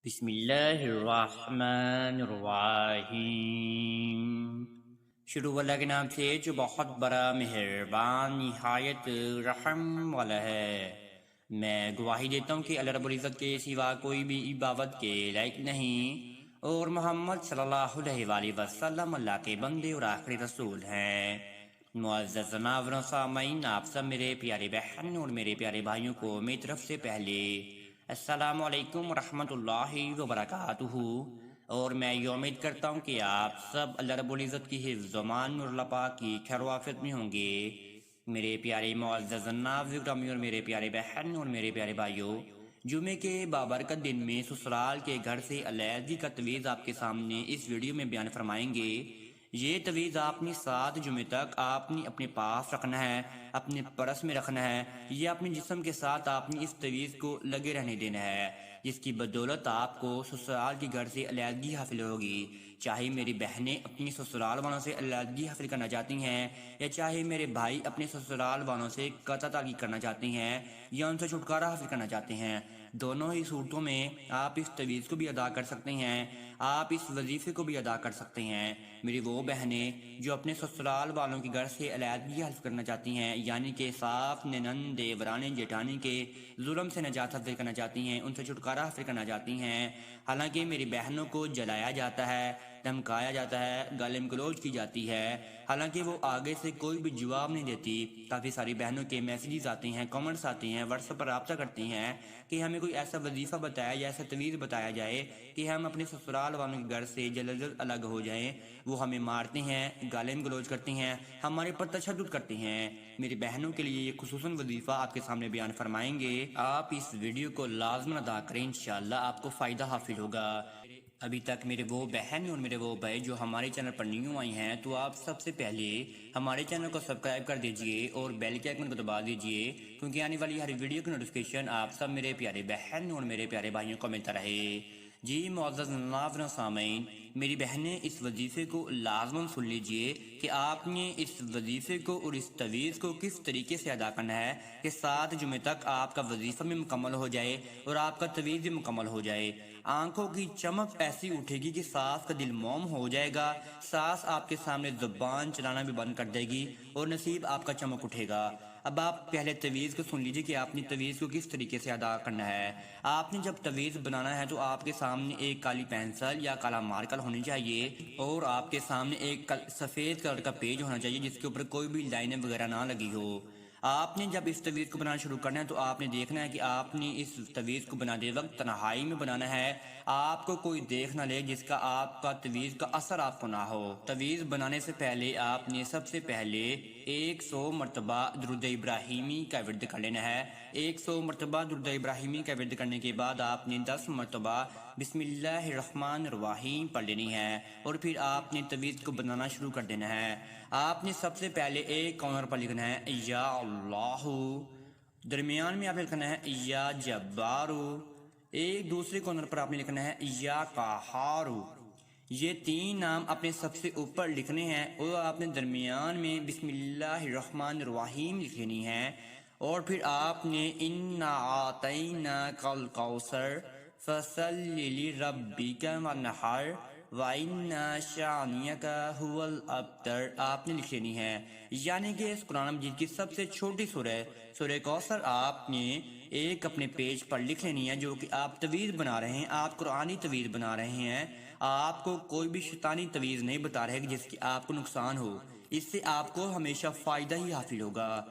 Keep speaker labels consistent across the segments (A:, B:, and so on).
A: بسم اللہ الرحمن الرحیم۔ شروع اللہ کے نام سے جو بہت بڑا مہربان نہایت رحم والا ہے۔ میں گواہی دیتا ہوں کہ اللہ رب العزت کے سوا کوئی بھی عبادت کے لائق نہیں، اور محمد صلی اللہ علیہ وآلہ وسلم اللہ کے بندے اور آخری رسول ہیں۔ معزز جناب و سامعین، آپ سب میرے پیارے بہن اور میرے پیارے بھائیوں کو میری طرف سے پہلے السلام علیکم ورحمۃ اللہ وبرکاتہ، اور میں یہ امید کرتا ہوں کہ آپ سب اللہ رب العزت کی حفظ و امان اور اللہ پاک کی خیر و عافیت میں ہوں گے۔ میرے پیارے معزز جناب گرامی اور میرے پیارے بہن اور میرے پیارے بھائیوں، جمعے کے بابرکت دن میں سسرال کے گھر سے علیحدگی کا تویز آپ کے سامنے اس ویڈیو میں بیان فرمائیں گے۔ یہ تویز آپ نے 7 جمعے تک آپ نے اپنے پاس رکھنا ہے، اپنے پرس میں رکھنا ہے، یا اپنے جسم کے ساتھ آپ نے اس تویز کو لگے رہنے دینا ہے، جس کی بدولت آپ کو سسرال کے گھر سے علیحدگی حاصل ہوگی۔ چاہے میری بہنیں اپنی سسرال والوں سے علیحدگی حاصل کرنا چاہتی ہیں، یا چاہے میرے بھائی اپنے سسرال والوں سے قطع تعلق کرنا چاہتے ہیں یا ان سے چھٹکارا حاصل کرنا چاہتے ہیں، دونوں ہی صورتوں میں آپ اس تویز کو بھی ادا کر سکتے ہیں، آپ اس وظیفے کو بھی ادا کر سکتے ہیں۔ میری وہ بہنیں جو اپنے سسرال والوں کے گھر سے علیحدگی حاصل کرنا چاہتی ہیں، یعنی کہ صاف ننند دیورانی جیٹھانی کے ظلم سے نجات حاصل کرنا چاہتی ہیں، ان سے چھٹکارا حاصل کرنا چاہتی ہیں، حالانکہ میری بہنوں کو جلایا جاتا ہے، دھمکایا جاتا ہے، گالم گلوچ کی جاتی ہے، حالانکہ وہ آگے سے کوئی بھی جواب نہیں دیتی۔ کافی ساری بہنوں کے میسیجز آتے ہیں، کمنٹس آتے ہیں، واٹس ایپ پر رابطہ کرتی ہیں کہ ہمیں کوئی ایسا وظیفہ بتایا یا ایسا تویز بتایا جائے کہ ہم اپنے سسرال والوں کے گھر سے جلد جلد الگ ہو جائیں۔ وہ ہمیں مارتے ہیں، گالم گلوچ کرتے ہیں، ہمارے پر تشدد کرتے ہیں۔ میری بہنوں کے لیے یہ خصوصاً وظیفہ آپ کے سامنے بیان فرمائیں گے، آپ اس ویڈیو کو لازم ادا کریں، انشاءاللہ آپ کو فائدہ حاصل ہوگا۔ ابھی تک میرے وہ بہن اور میرے وہ بھائی جو ہمارے چینل پر نیو آئی ہیں، تو آپ سب سے پہلے ہمارے چینل کو سبسکرائب کر دیجئے اور بیل کے آئیکن کو دبا دیجئے، کیونکہ آنے والی ہر ویڈیو کی نوٹیفیکیشن آپ سب میرے پیارے بہن اور میرے پیارے بھائیوں کو ملتا رہے۔ جی معزز ناظرین و سامعین، میری بہنیں اس وظیفے کو لازماً سن لیجئے کہ آپ نے اس وظیفے کو اور اس تویز کو کس طریقے سے ادا کرنا ہے کہ 7 جمعے تک آپ کا وظیفہ بھی مکمل ہو جائے اور آپ کا تویز بھی مکمل ہو جائے۔ آنکھوں کی چمک ایسی اٹھے گی کہ ساس کا دل موم ہو جائے گا، ساس آپ کے سامنے زبان چلانا بھی بند کر دے گی اور نصیب آپ کا چمک اٹھے گا۔ اب آپ پہلے تویز کو سن لیجئے کہ آپ نے تویز کو کس طریقے سے ادا کرنا ہے۔ آپ نے جب تویز بنانا ہے تو آپ کے سامنے ایک کالی پینسل یا کالا مارکر ہونی چاہیے، اور آپ کے سامنے ایک سفید کلر کا پیج ہونا چاہیے جس کے اوپر کوئی بھی لائنیں وغیرہ نہ لگی ہو۔ آپ نے جب اس تویز کو بنانا شروع کرنا ہے تو آپ نے دیکھنا ہے کہ آپ نے اس تویز کو بناتے وقت تنہائی میں بنانا ہے، آپ کو کوئی دیکھ نہ لے جس کا آپ کا تویز کا اثر آپ کو نہ ہو۔ تویز بنانے سے پہلے آپ نے سب سے پہلے 100 مرتبہ درود ابراہیمی کا ورد کر لینا ہے۔ 100 مرتبہ درود ابراہیمی کا ورد کرنے کے بعد آپ نے 10 مرتبہ بسم اللہ الرحمن الرحیم پڑھ لینی ہے، اور پھر آپ نے تویز کو بنانا شروع کر دینا ہے۔ آپ نے سب سے پہلے ایک کارنر پر لکھنا ہے یا اللہ، درمیان میں آپ نے لکھنا ہے یا جبارو، ایک دوسرے کارنر پر آپ نے لکھنا ہے یا قہارو۔ یہ 3 نام اپنے سب سے اوپر لکھنے ہیں اور آپ نے درمیان میں بسم اللہ الرحمن الرحیم لکھ لینی ہے، اور پھر آپ نے انا اعطیناک الکوثر فصلی لربک وانحر وَإِنَّ شَانِئَكَ هُوَ الْأَبْتَرُ آپ نے لکھ لینی ہے۔ یعنی کہ اس قرآن مجید کی سب سے چھوٹی سورہ کوثر آپ نے ایک اپنے پیج پر لکھ لینی ہے، جو کہ آپ تویز بنا رہے ہیں، آپ قرآنی تویز بنا رہے ہیں، آپ کو کوئی بھی شیطانی تویز نہیں بتا رہے جس کی آپ کو نقصان ہو، اس سے آپ کو ہمیشہ فائدہ ہی حاصل ہوگا۔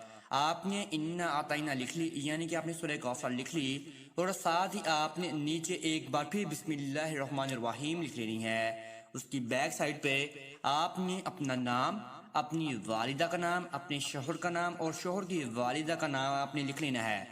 A: آپ نے انا اعطینا لکھ لی، یعنی کہ آپ نے سورہ کوثر لکھ لی، اور ساتھ ہی آپ نے نیچے ایک بار پھر بسم اللہ الرحمن الرحیم لکھ لینی ہے۔ اس کی بیک سائڈ پہ آپ نے اپنا نام، اپنی والدہ کا نام، اپنے شوہر کا نام اور شوہر کی والدہ کا نام آپ نے لکھ لینا ہے۔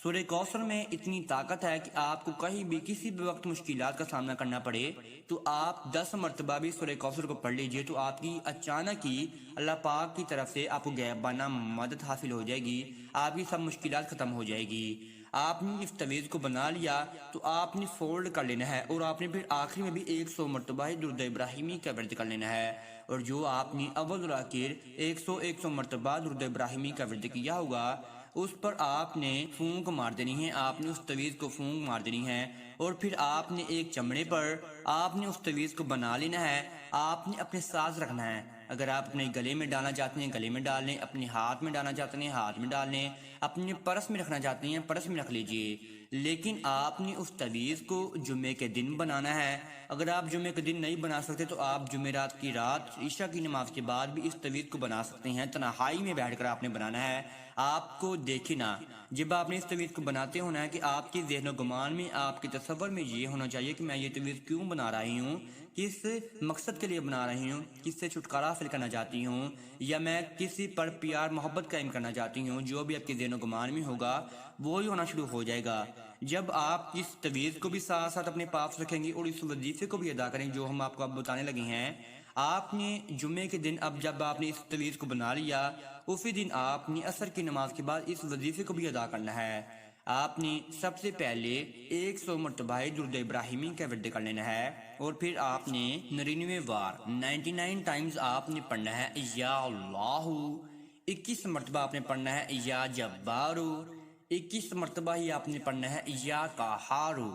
A: سورہ کوثر میں اتنی طاقت ہے کہ آپ کو کہیں بھی کسی بھی وقت مشکلات کا سامنا کرنا پڑے تو آپ 10 مرتبہ بھی سورہ کوثر کو پڑھ لیجئے تو آپ کی اچانک ہی اللہ پاک کی طرف سے آپ کو غیبانہ مدد حاصل ہو جائے گی، آپ کی سب مشکلات ختم ہو جائے گی۔ آپ نے اس تویز کو بنا لیا تو آپ نے فولڈ کر لینا ہے، اور آپ نے پھر آخری میں بھی 100 مرتبہ ہی درود ابراہیمی کا ورد کر لینا ہے، اور جو آپ نے اول اور آخر 100 مرتبہ درود ابراہیمی کا ورد کیا ہوگا اس پر آپ نے پھونک مار دینی ہے، آپ نے اس تویز کو پھونک مار دینی ہے، اور پھر آپ نے ایک چمڑے پر آپ نے اس تعویذ کو بنا لینا ہے، آپ نے اپنے ساتھ رکھنا ہے۔ اگر آپ اپنے گلے میں ڈالنا چاہتے ہیں گلے میں ڈال لیں، اپنے ہاتھ میں ڈالنا چاہتے ہیں ہاتھ میں ڈال لیں، اپنے پرس میں رکھنا چاہتے ہیں پرس میں رکھ لیجئے، لیکن آپ نے اس تعویذ کو جمعے کے دن بنانا ہے۔ اگر آپ جمعے کے دن نہیں بنا سکتے تو آپ جمعرات کی رات عشاء کی نماز کے بعد بھی اس تعویذ کو بنا سکتے ہیں، تنہائی میں بیٹھ کر آپ نے بنانا ہے۔ آپ کو دیکھیں نا، جب آپ نے اس تعویذ کو بناتے ہونا ہے کہ آپ کی ذہن و گمان میں، آپ کے تصور میں یہ ہونا چاہیے کہ میں یہ تعویذ کیوں بنا رہی ہوں، کس مقصد کے لیے بنا رہی ہوں، کس سے چھٹکارا حاصل کرنا چاہتی ہوں، یا میں کسی پر پیار محبت قائم کرنا چاہتی ہوں۔ جو بھی آپ کے ذہن و گمان میں ہوگا وہی ہونا شروع ہو جائے گا۔ جب آپ اس تعویذ کو بھی ساتھ ساتھ اپنے پاس رکھیں گے اور اس وظیفے کو بھی ادا کریں جو ہم آپ کو اب بتانے لگے ہیں، آپ نے جمعے کے دن، اب جب آپ نے اس تعویذ کو بنا لیا، اسی دن آپ نے عصر کی نماز کے بعد اس وظیفے کو بھی ادا کرنا ہے۔ آپ نے سب سے پہلے 100 مرتبہ درود ابراہیمی کا ورد کر لینا ہے، اور پھر آپ نے 99 بار 99 ٹائمز آپ نے پڑھنا ہے یا اللہ، 21 مرتبہ آپ نے پڑھنا ہے یا جبارو، 21 مرتبہ ہی آپ نے پڑھنا ہے یا قہارو،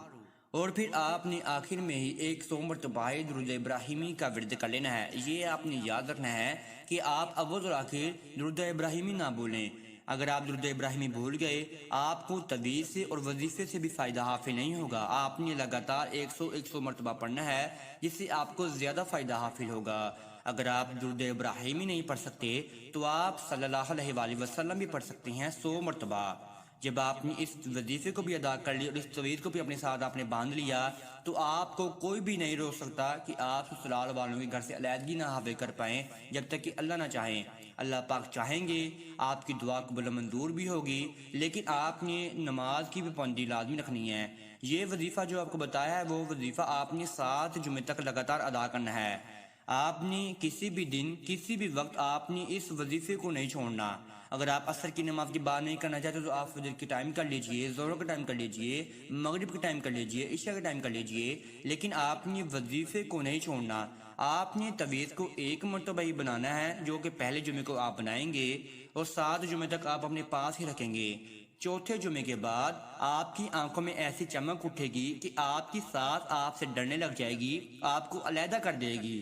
A: اور پھر آپ نے آخر میں ہی 100 مرتبہ درود ابراہیمی کا ورد کر لینا ہے۔ یہ آپ نے یاد رکھنا ہے کہ آپ اول اور آخر درود ابراہیمی نہ بھولیں۔ اگر آپ درود ابراہیمی بھول گئے، آپ کو تعویذ سے اور وظیفے سے بھی فائدہ حاصل نہیں ہوگا۔ آپ نے لگاتار 100 مرتبہ پڑھنا ہے، جس سے آپ کو زیادہ فائدہ حاصل ہوگا۔ اگر آپ درود ابراہیمی نہیں پڑھ سکتے تو آپ صلی اللہ علیہ وآلہ وسلم بھی پڑھ سکتے ہیں 100 مرتبہ۔ جب آپ نے اس وظیفے کو بھی ادا کر لیا اور اس تعویذ کو بھی اپنے ساتھ آپ نے باندھ لیا، تو آپ کو کوئی بھی نہیں روک سکتا کہ آپ سسرال والوں کے گھر سے علیحدگی نہ حاصل کر پائیں، جب تک کہ اللہ نہ چاہیں۔ اللہ پاک چاہیں گے آپ کی دعا قبول منظور بھی ہوگی، لیکن آپ نے نماز کی بھی پابندی لازمی رکھنی ہے۔ یہ وظیفہ جو آپ کو بتایا ہے وہ وظیفہ آپ نے 7 جمعے تک لگاتار ادا کرنا ہے۔ آپ نے کسی بھی دن کسی بھی وقت آپ نے اس وظیفے کو نہیں چھوڑنا۔ اگر آپ عصر کی نماز کی بات نہیں کرنا چاہتے تو آپ فجر کی ٹائم کر لیجئے، ظہر کا ٹائم کر لیجئے، مغرب کی ٹائم کر لیجئے، عشاء کا ٹائم کر لیجئے، لیکن آپ نے وظیفے کو نہیں چھوڑنا۔ آپ نے تعویذ کو 1 مرتبہ ہی بنانا ہے، جو کہ پہلے جمعے کو آپ بنائیں گے اور 7 جمعے تک آپ اپنے پاس ہی رکھیں گے۔ چوتھے جمعے کے بعد آپ کی آنکھوں میں ایسی چمک اٹھے گی کہ آپ کی سانس آپ سے ڈرنے لگ جائے گی، آپ کو علیحدہ کر دے گی،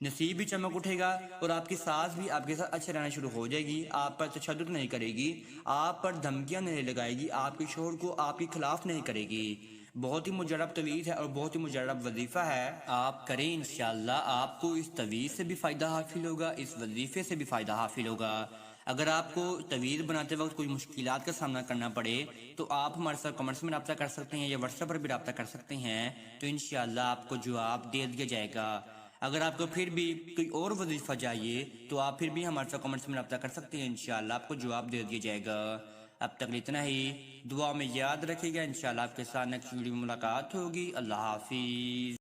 A: نصیب بھی چمک اٹھے گا اور آپ کی سانس بھی آپ کے ساتھ اچھے رہنا شروع ہو جائے گی، آپ پر تشدد نہیں کرے گی، آپ پر دھمکیاں نہیں لگائے گی، آپ کے شوہر کو آپ کے خلاف نہیں کرے گی۔ بہت ہی مجرب تعویذ ہے اور بہت ہی مجرب وظیفہ ہے، آپ کریں انشاءاللہ آپ کو اس تعویذ سے بھی فائدہ حاصل ہوگا، اس وظیفے سے بھی فائدہ حاصل ہوگا۔ اگر آپ کو تعویذ بناتے وقت کوئی مشکلات کا سامنا کرنا پڑے تو آپ ہمارے ساتھ کمنٹس میں رابطہ کر سکتے ہیں یا واٹس ایپ پر بھی رابطہ کر سکتے ہیں، تو انشاءاللہ آپ کو جواب دے دیا جائے گا۔ اگر آپ کو پھر بھی کوئی اور وظیفہ چاہیے تو آپ پھر بھی ہمارے ساتھ کمنٹس میں رابطہ کر سکتے ہیں، انشاءاللہ آپ کو جواب دے دیا جائے گا۔ اب تک اتنا ہی، دعا میں یاد رکھیے گا، انشاءاللہ آپ کے ساتھ نیکسٹ ویڈیو میں ملاقات ہوگی۔ اللہ حافظ۔